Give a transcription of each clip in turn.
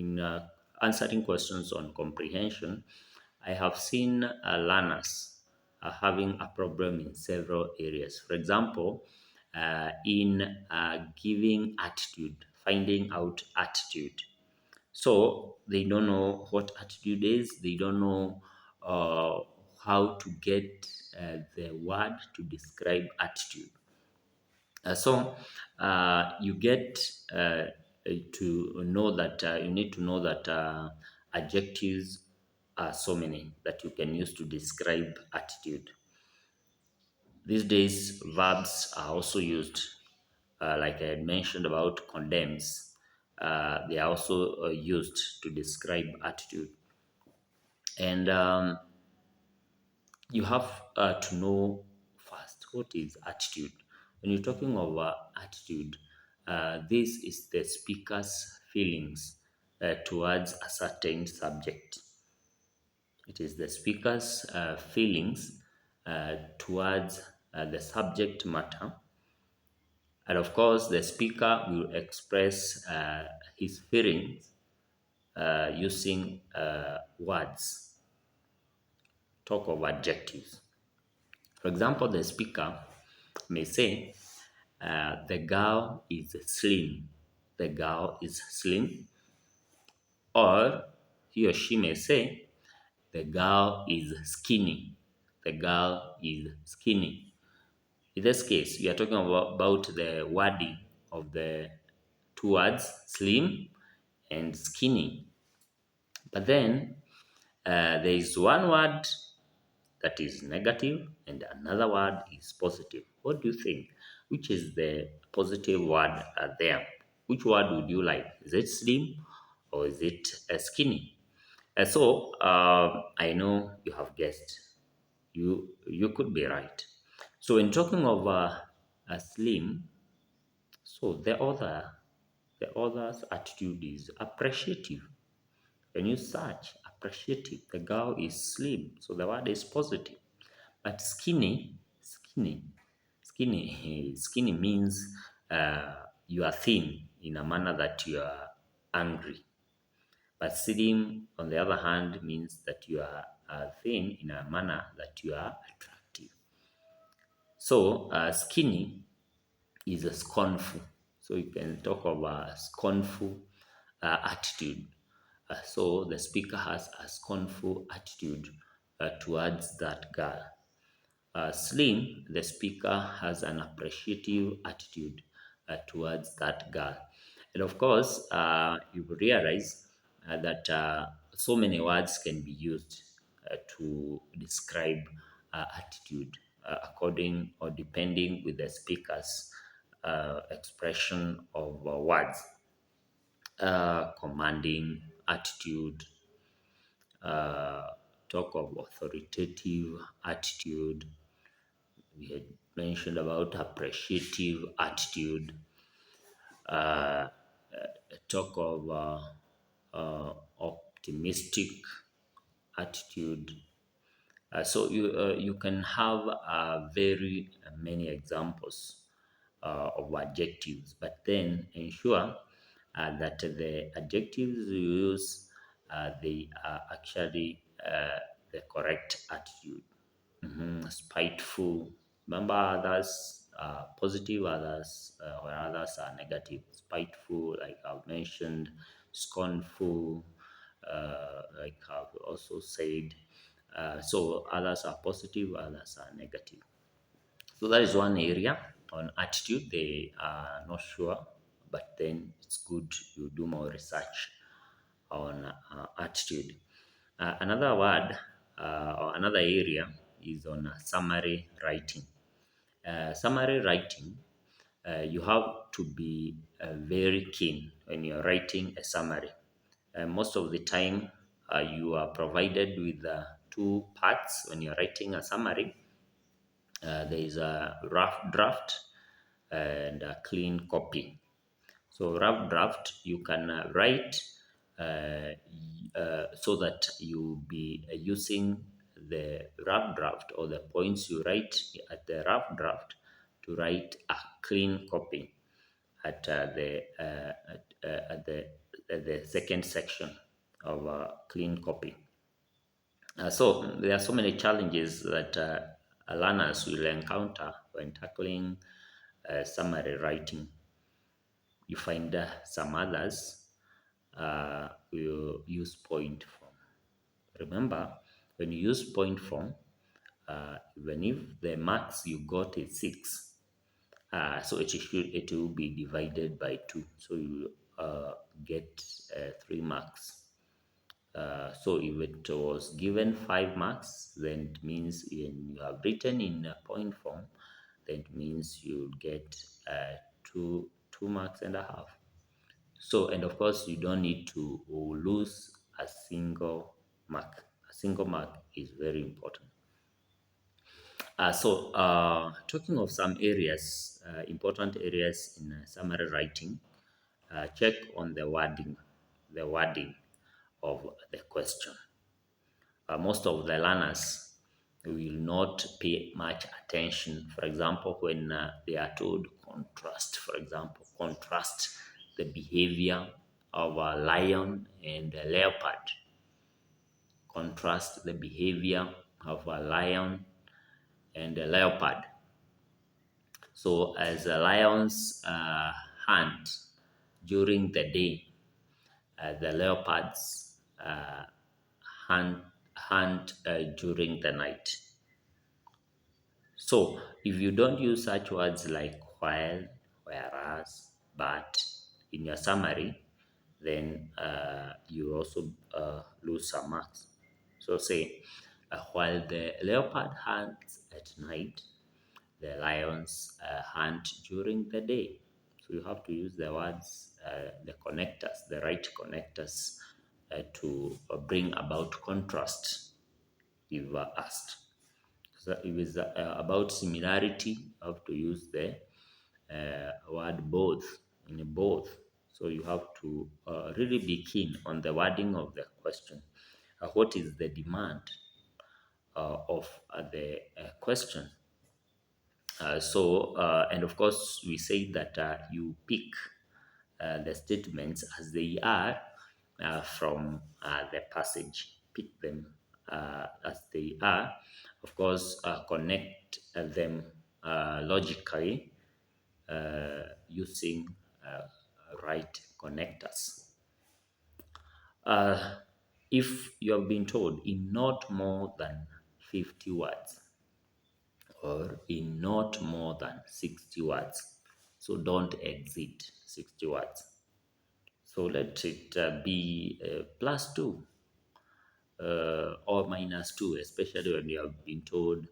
in answering questions on comprehension, I have seen learners having a problem in several areas. For example, in giving attitude, finding out attitude. So they don't know what attitude is. They don't know uh, how to get the word to describe attitude. So you get to know that you need to know that adjectives are so many that you can use to describe attitude. These days, verbs are also used, like I had mentioned about condemns. They are also used to describe attitude. And you have to know first what is attitude. When you're talking about attitude, this is the speaker's feelings towards a certain subject. It is the speaker's feelings towards the subject matter. And of course, the speaker will express his feelings using words, talk of adjectives. For example, the speaker may say, the girl is slim. The girl is slim. Or he or she may say, the girl is skinny. The girl is skinny. In this case, we are talking about the wording of the two words, slim and skinny. But then there is one word that is negative and another word is positive. What do you think? Which is the positive word there? Which word would you like? Is it slim or is it skinny? I know you have guessed. You could be right. So when talking of a slim, so the other's attitude is appreciative. When you search appreciative, the girl is slim, so the word is positive. But skinny means you are thin in a manner that you are angry. But slim, on the other hand, means that you are thin in a manner that you are attractive. So skinny is a scornful. So you can talk of a scornful attitude. So the speaker has a scornful attitude towards that girl. Slim, the speaker has an appreciative attitude towards that girl. And of course, you will realize that so many words can be used to describe attitude according or depending with the speaker's expression of words. Commanding attitude, uh, talk of authoritative attitude. We had mentioned about appreciative attitude, uh, talk of optimistic attitude. So you can have very many examples of adjectives, but then ensure that the adjectives you use they are actually the correct attitude. Spiteful. Remember, others are positive, others or others are negative. Spiteful, like I've mentioned, scornful, like I've also said. So others are positive, others are negative. So that is one area on attitude. They are not sure, but then it's good you do more research on attitude. Another word or another area is on summary writing. Summary writing, you have to be very keen when you're writing a summary. Most of the time, you are provided with two parts when you're writing a summary. There is a rough draft and a clean copy. So rough draft, you can write so that you be using the rough draft or the points you write at the rough draft to write a clean copy at the the second section of clean copy. So there are so many challenges that learners will encounter when tackling summary writing. You find some others will use point form. Remember, when you use point form, even if the marks you got is 6, so it will be divided by 2. So you get 3 marks. So if it was given 5 marks, then it means when you have written in a point form, then it means you get two marks and a half. So, and of course, you don't need to lose a single mark. A single mark is very important. Talking of some areas, important areas in summary writing, check on the wording of the question. Most of the learners will not pay much attention. For example, when they are told contrast, for example, contrast the behavior of a lion and a leopard. Contrast the behavior of a lion and a leopard. So, as the lions hunt during the day, the leopards hunt, hunt during the night. So, if you don't use such words like while, whereas, but in your summary, then you also lose some marks. So, say, while the leopard hunts at night, the lions hunt during the day. So, you have to use the words, the connectors, the right connectors to bring about contrast if asked. So if it's about similarity, you have to use the word both, in both. So you have to really be keen on the wording of the question. What is the demand of the question? And of course, we say that you pick the statements as they are from the passage. Pick them as they are. Of course, connect them logically using right connectors. Uh, if you have been told in not more than 50 words or in not more than 60 words, so don't exceed 60 words. So let it be +2 or -2, especially when you have been told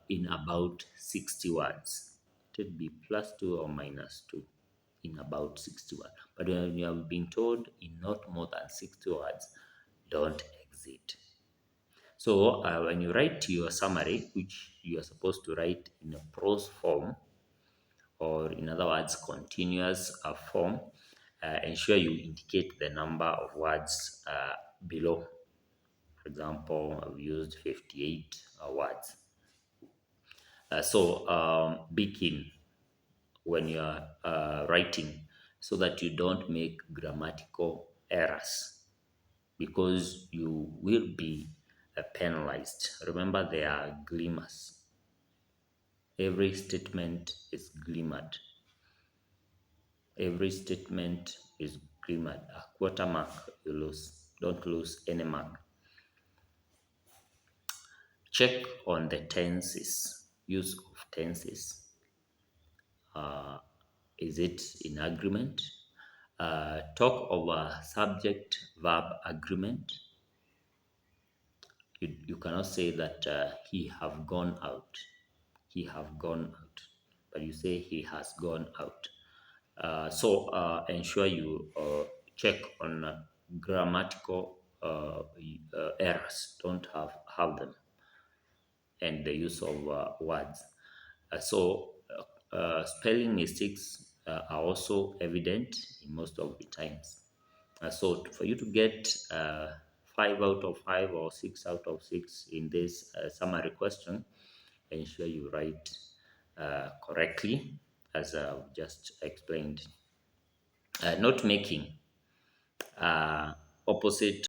in about 60 words. It would be +2 or -2 in about 60 words. But when you have been told in not more than 60 words, don't exceed. So when you write your summary, which you are supposed to write in a prose form, or in other words, continuous form, ensure you indicate the number of words below. For example, I've used 58 words. Be keen when you are writing so that you don't make grammatical errors because you will be penalized. Remember, they are glimmers. Every statement is glimmered. Every statement is glimmered. A quarter mark you lose. Don't lose any mark. Check on the tenses, use of tenses. Uh, is it in agreement? Talk over subject verb agreement. You cannot say that he have gone out. He have gone out. But you say he has gone out. Ensure you check on grammatical errors. Don't have them. And the use of words. Spelling mistakes are also evident in most of the times. For you to get 5 out of 5 or 6 out of 6 in this summary question, ensure you write correctly, as I've just explained. Note making. opposite